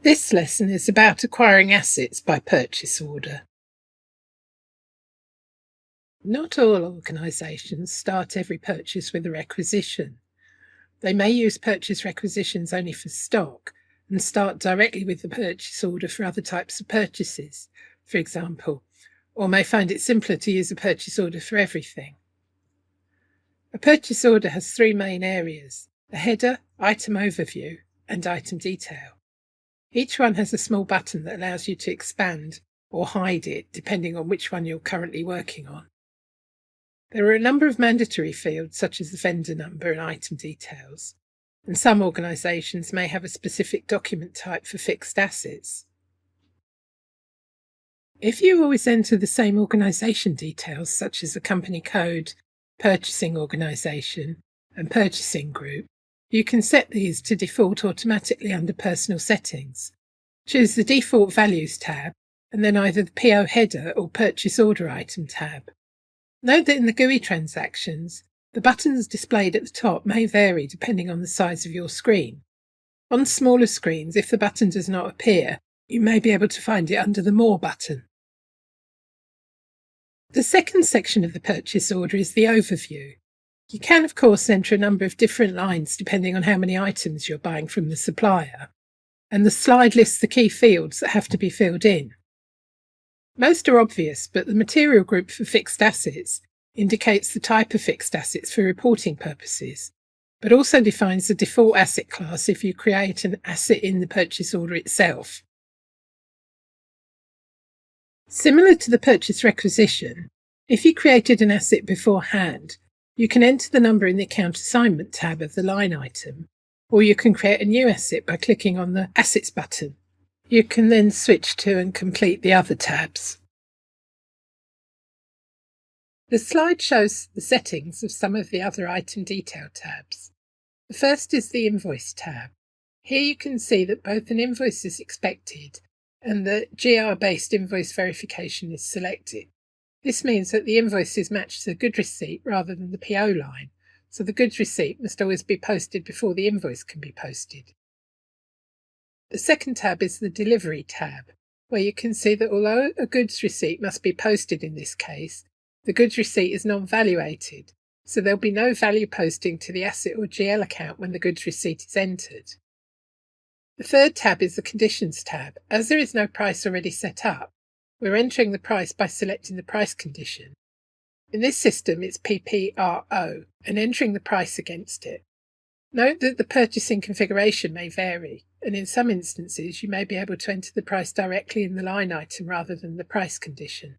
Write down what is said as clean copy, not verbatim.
This lesson is about acquiring assets by purchase order. Not all organisations start every purchase with a requisition. They may use purchase requisitions only for stock and start directly with the purchase order for other types of purchases, for example, or may find it simpler to use a purchase order for everything. A purchase order has three main areas: a header, item overview, and item detail. Each one has a small button that allows you to expand or hide it, depending on which one you're currently working on. There are a number of mandatory fields, such as the vendor number and item details, and some organisations may have a specific document type for fixed assets. If you always enter the same organisation details, such as the company code, purchasing organisation, and purchasing group, you can set these to default automatically under Personal Settings. Choose the Default Values tab, and then either the PO header or Purchase Order Item tab. Note that in the GUI transactions, the buttons displayed at the top may vary depending on the size of your screen. On smaller screens, if the button does not appear, you may be able to find it under the More button. The second section of the purchase order is the overview. You can, of course, enter a number of different lines depending on how many items you're buying from the supplier, and the slide lists the key fields that have to be filled in. Most are obvious, but the material group for fixed assets indicates the type of fixed assets for reporting purposes, but also defines the default asset class if you create an asset in the purchase order itself. Similar to the purchase requisition, if you created an asset beforehand, you can enter the number in the Account Assignment tab of the line item, or you can create a new asset by clicking on the Assets button. You can then switch to and complete the other tabs. The slide shows the settings of some of the other item detail tabs. The first is the Invoice tab. Here you can see that both an invoice is expected and the GR-based invoice verification is selected. This means that the invoice is matched to the goods receipt rather than the PO line, so the goods receipt must always be posted before the invoice can be posted. The second tab is the Delivery tab, where you can see that although a goods receipt must be posted in this case, the goods receipt is non-valuated, so there'll be no value posting to the asset or GL account when the goods receipt is entered. The third tab is the Conditions tab. As there is no price already set up, we're entering the price by selecting the price condition. In this system, it's PPRO, and entering the price against it. Note that the purchasing configuration may vary, and in some instances you may be able to enter the price directly in the line item rather than the price condition.